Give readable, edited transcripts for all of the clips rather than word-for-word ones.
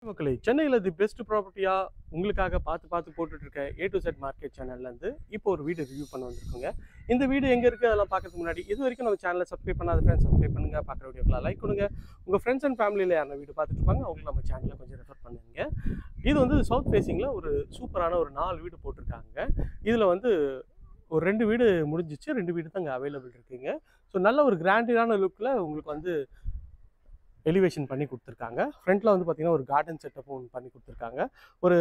மக்களே, சென்னையில the best ப்ராப்பர்ட்டியா உங்களுக்காக பார்த்து போட்டுட்டு இருக்க A to Z மார்க்கெட் சேனல்ல இருந்து இப்போ ஒரு வீடு ரிவ்யூ பண்ண வந்திருக்கோங்க. இந்த வீடு எங்க இருக்கு அதெல்லாம் பார்க்கறதுக்கு முன்னாடி இது வரைக்கும் நம்ம சேனலை சப்ஸ்கிரைப் பண்ணாத ஃப்ரெண்ட்ஸ் சப்ஸ்கிரைப் பண்ணுங்க. பார்க்குற வீடியோக்கெல்லாம் லைக் கொடுங்க. உங்க ஃப்ரெண்ட்ஸ் அண்ட் ஃபேமிலியில யாரும் வீடு பார்த்துட்டு இருப்பாங்க அவங்களுக்கு நம்ம சேனலை கொஞ்சம் ரெஃபர் பண்ணுங்க. இது வந்து சவுத் ஃபேசிங்ல ஒரு சூப்பரான ஒரு 4 வீடு போட்டிருக்காங்க. இதுல வந்து ஒரு 2 வீடு முடிஞ்சிச்சு, 2 வீடு தான் இங்கே அவைலபிள் இருக்குங்க. ஸோ நல்ல ஒரு கிராண்டியரான லுக்கில் உங்களுக்கு வந்து எலிவேஷன் பண்ணி கொடுத்துருக்காங்க. ஃப்ரண்ட்டில் வந்து பார்த்தீங்கன்னா ஒரு கார்டன் செட்டப்பும் ஒன்று பண்ணி கொடுத்துருக்காங்க. ஒரு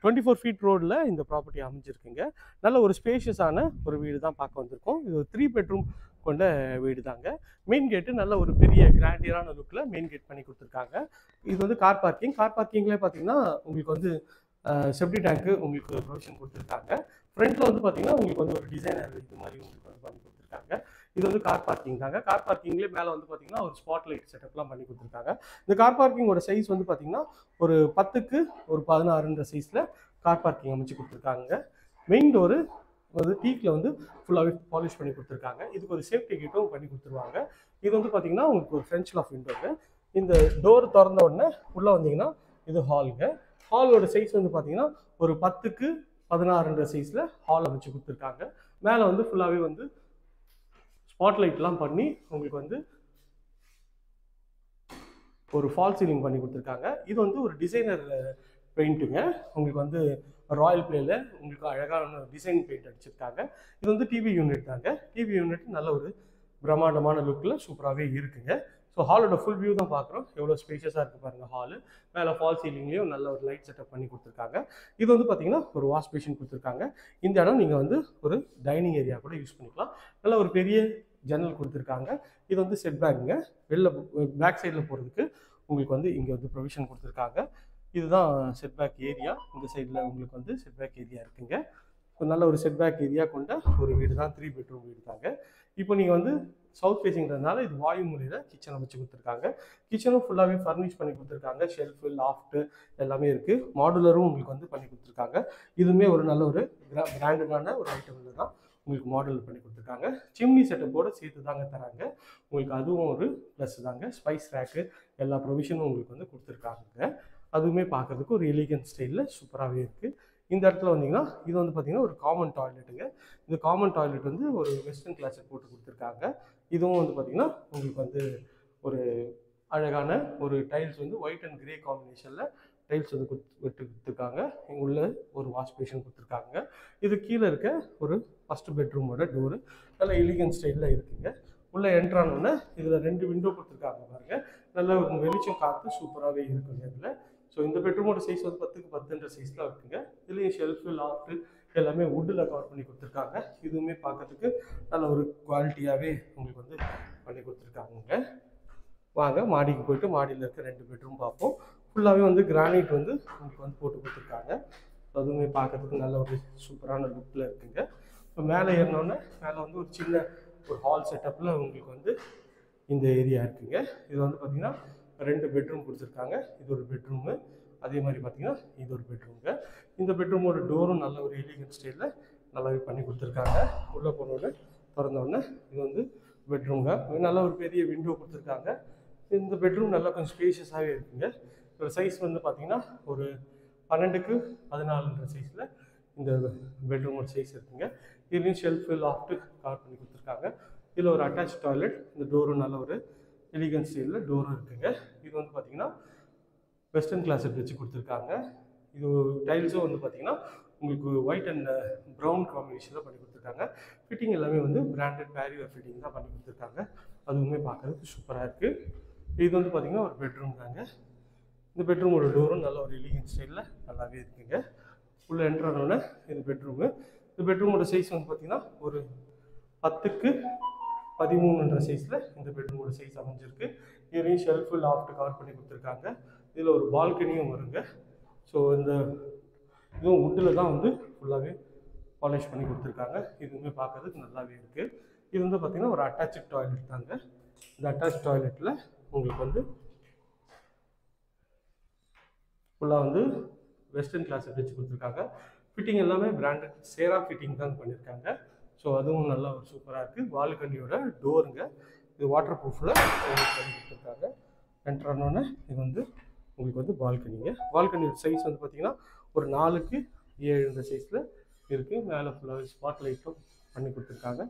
24 ஃபீட் ரோடில் இந்த ப்ராப்பர்ட்டி அமைஞ்சிருக்குங்க. நல்ல ஒரு ஸ்பேஷியஸான ஒரு வீடு தான் பார்க்க வந்திருக்கோம். இது ஒரு 3 பெட்ரூம் கொண்ட வீடு தாங்க. மெயின் கேட்டு நல்ல ஒரு பெரிய கிராண்டியரான லுக்கில் மெயின் கேட் பண்ணி கொடுத்துருக்காங்க. இது வந்து கார் பார்க்கிங்லேயே பார்த்தீங்கன்னா உங்களுக்கு வந்து செப்டி டேங்க்கு உங்களுக்கு ப்ரொவிஷன் கொடுத்துருக்காங்க. ஃப்ரண்ட்டில் வந்து பார்த்தீங்கன்னா உங்களுக்கு வந்து ஒரு டிசைனர் இது மாதிரி உங்களுக்கு வந்து பண்ணி கொடுத்துருக்காங்க. இது வந்து கார் பார்க்கிங் தாங்க. கார் பார்க்கிங்லேயே மேலே வந்து பார்த்தீங்கன்னா ஒரு ஸ்பாட் லைட் செட்டப்லாம் பண்ணி கொடுத்துருக்காங்க. இந்த கார் பார்க்கிங்கோட சைஸ் வந்து பார்த்தீங்கன்னா ஒரு 10க்கு ஒரு 16ன்ற சைஸில் கார் பார்க்கிங் அமைச்சு கொடுத்துருக்காங்க. மெயின் டோரு வந்து டீக்கில் வந்து ஃபுல்லாகவே பாலிஷ் பண்ணி கொடுத்துருக்காங்க. இதுக்கு ஒரு சேஃப்டி கேட்டும் பண்ணி கொடுத்துருவாங்க. இது வந்து பார்த்தீங்கன்னா உங்களுக்கு ஒரு ஃப்ரெஞ்ச் லாஃப் விண்டோங்க. இந்த டோர் திறந்த உடனே உள்ளே வந்தீங்கன்னா இது ஹாலுங்க. ஹாலோட சைஸ் வந்து பார்த்தீங்கன்னா ஒரு 10க்கு 16ன்ற சைஸில் ஹால் அமைச்சு கொடுத்துருக்காங்க. மேலே வந்து ஃபுல்லாகவே வந்து ஸ்பாட்லைட்லாம் பண்ணி உங்களுக்கு வந்து ஒரு ஃபால் சீலிங் பண்ணி கொடுத்துருக்காங்க. இது வந்து ஒரு டிசைனர் பெயிண்ட்டுங்க. உங்களுக்கு வந்து ராயல் பிளேல உங்களுக்கு அழகான டிசைன் பெயிண்ட் அடிச்சிருக்காங்க. இது வந்து டிவி யூனிட் தாங்க. டிவி யூனிட் நல்ல ஒரு பிரம்மாண்டமான லுக்கில் சூப்பராகவே இருக்குங்க. ஸோ ஹாலோட ஃபுல் வியூ தான் பார்க்குறோம். எவ்வளோ ஸ்பேஷியஸாக இருக்குது பாருங்கள் ஹாலு. மேலே ஃபால் சீலிங்லேயும் நல்ல ஒரு லைட் செட்டப் பண்ணி கொடுத்துருக்காங்க. இது வந்து பார்த்தீங்கன்னா ஒரு வாஷ் பேஷன் கொடுத்துருக்காங்க. இந்த இடம் நீங்கள் வந்து ஒரு டைனிங் ஏரியா கூட யூஸ் பண்ணிக்கலாம். நல்ல ஒரு பெரிய ஜன்னல் கொடுத்துருக்காங்க. இது வந்து செட் பேக்குங்க. வெளில பேக் சைடில் போகிறதுக்கு உங்களுக்கு வந்து இங்கே வந்து ப்ரொவிஷன் கொடுத்துருக்காங்க. இதுதான் செட் பேக் ஏரியா. இந்த சைடில் உங்களுக்கு வந்து செட் பேக் ஏரியா இருக்குங்க. ஸோ நல்ல ஒரு செட் பேக் ஏரியா கொண்ட ஒரு வீடு தான், 3 பெட்ரூம் வீடு தாங்க. இப்போ நீங்கள் வந்து சவுத் ஃபேஸிங்கிறதுனால இது வாயு முறையில் கிச்சன் அமைச்சு கொடுத்துருக்காங்க. கிச்சனும் ஃபுல்லாகவே ஃபர்னிஷ் பண்ணி கொடுத்துருக்காங்க. ஷெல்ஃபு, லாஃப்ட்டு எல்லாமே இருக்குது. மாடுலரும் உங்களுக்கு வந்து பண்ணி கொடுத்துருக்காங்க. இதுவுமே ஒரு நல்ல ஒரு பிராண்டடான ஒரு ஐட்டமில் தான் உங்களுக்கு மாடல் பண்ணி கொடுத்துருக்காங்க. சிம்னி செட்டப்போடு சேர்த்து தாங்க தராங்க. உங்களுக்கு அதுவும் ஒரு ப்ளஸ் தாங்க. ஸ்பைஸ் ரேக்கு எல்லா ப்ரொவிஷனும் உங்களுக்கு வந்து கொடுத்துருக்காங்க. அதுவுமே பார்க்குறதுக்கு ஒரு எலிகன்ட் ஸ்டைலில் சூப்பராகவே இருக்குது. இந்த இடத்துல வந்தீங்கன்னா இது வந்து பார்த்தீங்கன்னா ஒரு காமன் டாய்லெட்டுங்க. இந்த காமன் டாய்லெட் வந்து ஒரு வெஸ்டர்ன் கிளாஸில் போட்டு கொடுத்துருக்காங்க. இதுவும் வந்து பார்த்தீங்கன்னா உங்களுக்கு வந்து ஒரு அழகான ஒரு டைல்ஸ் வந்து ஒயிட் அண்ட் கிரே காம்பினேஷனில் டைல்ஸ் வந்து விட்டு கொடுத்துருக்காங்க. உள்ள ஒரு வாஷ் பேஷன் கொடுத்துருக்காங்க. இது கீழே இருக்க ஒரு ஃபஸ்ட்டு பெட்ரூமோட டோரு நல்ல எலிகன்ட் ஸ்டைலில் இருக்குங்க. உள்ளே என்ட்ரானோடனே இதில் 2 விண்டோ கொடுத்துருக்காங்க பாருங்கள். நல்ல ஒரு வெளிச்சம் காற்று சூப்பராகவே இருக்குங்க இதில். ஸோ இந்த பெட்ரூமோட சைஸ் வந்து 10க்கு 10ன்ற சைஸில் இருக்குங்க. இதுலேயும் ஷெல்ஃபு, லாஃப்ட்டு எல்லாமே வுட்டில் கவர் பண்ணி கொடுத்துருக்காங்க. இதுவுமே பார்க்கறதுக்கு நல்ல ஒரு குவாலிட்டியாகவே உங்களுக்கு வந்து பண்ணி கொடுத்துருக்காங்க. வாங்க மாடிக்கு போய்ட்டு மாடியில் இருக்க 2 பெட்ரூம் பார்ப்போம். ஃபுல்லாகவே வந்து கிரானைட் வந்து உங்களுக்கு வந்து போட்டு கொடுத்துருக்காங்க. அதுவுமே பார்க்கறதுக்கு நல்ல ஒரு சூப்பரான லுக்கில் இருக்குங்க. இப்போ மேலே ஏறினோடனே மேலே வந்து ஒரு சின்ன ஒரு ஹால் செட்டப்பில் உங்களுக்கு வந்து இந்த ஏரியா இருக்குங்க. இது வந்து பார்த்திங்கன்னா 2 பெட்ரூம் கொடுத்துருக்காங்க. இது ஒரு பெட்ரூமு. அதே மாதிரி பார்த்தீங்கன்னா இது ஒரு பெட்ரூமுங்க. இந்த பெட்ரூமோட டோரும் நல்ல ஒரு எலிகன்ட் ஸ்டைலில் நல்லாவே பண்ணி கொடுத்துருக்காங்க. உள்ளே போனோடனே திறந்தோடனே இது வந்து பெட்ரூம்ங்க. நல்ல ஒரு பெரிய விண்டோ கொடுத்துருக்காங்க. இந்த பெட்ரூம் நல்லா கொஞ்சம் ஸ்பேஷியஸாகவே இருக்குங்க. இதோட சைஸ் வந்து பார்த்திங்கன்னா ஒரு 12க்கு 14ன்ற சைஸில் இந்த பெட்ரூமோட சைஸ் இருக்குங்க. இதுலேயும் ஷெல்ஃபு, லாஃப்ட்டு கவர் பண்ணி கொடுத்துருக்காங்க. இதில் ஒரு அட்டாச் டாய்லெட். இந்த டோரும் நல்ல ஒரு எலிகன்ட் ஸ்டைலில் டோரும் இருக்குங்க. இது வந்து பார்த்திங்கன்னா வெஸ்டர்ன் கிளாஸில் வச்சு கொடுத்துருக்காங்க. இது டைல்ஸும் வந்து பார்த்திங்கன்னா உங்களுக்கு ஒயிட் அண்ட் ப்ரௌன் காம்பினேஷனில் பண்ணி கொடுத்துருக்காங்க. ஃபிட்டிங் எல்லாமே வந்து பிராண்டட் பேரியர் ஃபிட்டிங் தான் பண்ணி கொடுத்துருக்காங்க. அதுவுமே பார்க்குறதுக்கு சூப்பராக இருக்குது. இது வந்து பார்த்திங்கன்னா ஒரு பெட்ரூம் தாங்க. இந்த பெட்ரூமோட டோரும் நல்ல ஒரு எலிகன்ட் ஸ்டைலில் நல்லாவே இருக்குங்க. உள்ளே என்ட்ரானோடனே இது பெட்ரூமு. இந்த பெட்ரூமோட சைஸ் வந்து பார்த்திங்கன்னா ஒரு 10க்கு 13ன்ற சைஸில் இந்த பெட்ரூமோட சைஸ் அமைஞ்சிருக்கு. இதுலேயும் ஷெல்ஃபு, லாஃப்ட்டு கவர் பண்ணி கொடுத்துருக்காங்க. இதில் ஒரு பால்கனியும் வருங்க. ஸோ இந்த இதுவும் வுட்டில் தான் வந்து ஃபுல்லாகவே பாலிஷ் பண்ணி கொடுத்துருக்காங்க. இதுவுமே பார்க்கறதுக்கு நல்லாவே இருக்குது. இது வந்து பார்த்திங்கன்னா ஒரு அட்டாச்சு டாய்லெட் தாங்க. இந்த அட்டாச் டாய்லெட்டில் உங்களுக்கு வந்து ஃபுல்லாக வந்து வெஸ்டர்ன் கிளாஸில் வச்சு கொடுத்துருக்காங்க. ஃபிட்டிங் எல்லாமே பிராண்டட் சேரா ஃபிட்டிங் தான் பண்ணியிருக்காங்க. ஸோ அதுவும் நல்லா ஒரு சூப்பராக இருக்குது. பால்கனியோட டோருங்க. இது வாட்டர் ப்ரூஃபில் பண்ணி கொடுத்துருக்காங்க. என்ட்ரானோடனே இது வந்து உங்களுக்கு வந்து பால்கனி சைஸ் வந்து பார்த்தீங்கன்னா ஒரு 4க்கு 7 இந்த சைஸில் இருக்குது. மேலே ஃபுல்லாக ஸ்பாட் லைட்டும் பண்ணி கொடுத்துருக்காங்க.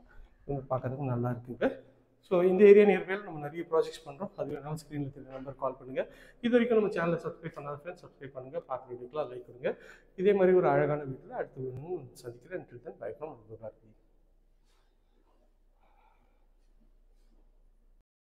பார்க்கறதுக்கு நல்லா இருக்குங்க. ஸோ இந்த ஏரியா நியர்பையில் நம்ம நிறைய ப்ராஜெக்ட்ஸ் பண்ணுறோம். அது வேணாலும் ஸ்க்ரீனில் தெரிஞ்ச நம்பர் கால் பண்ணுங்கள். இது வரைக்கும் நம்ம சேனலை சப்ஸ்கிரைப் பண்ணாத ஃப்ரெண்ட்ஸ் சப்ஸ்கிரைப் பண்ணுங்கள். பார்க்குற வீடியோக்கெலாம் லைக் கொடுங்க. இதே மாதிரி ஒரு அழகான வீட்டில் அடுத்த சந்திக்கிறேன். Bye from Bharathi.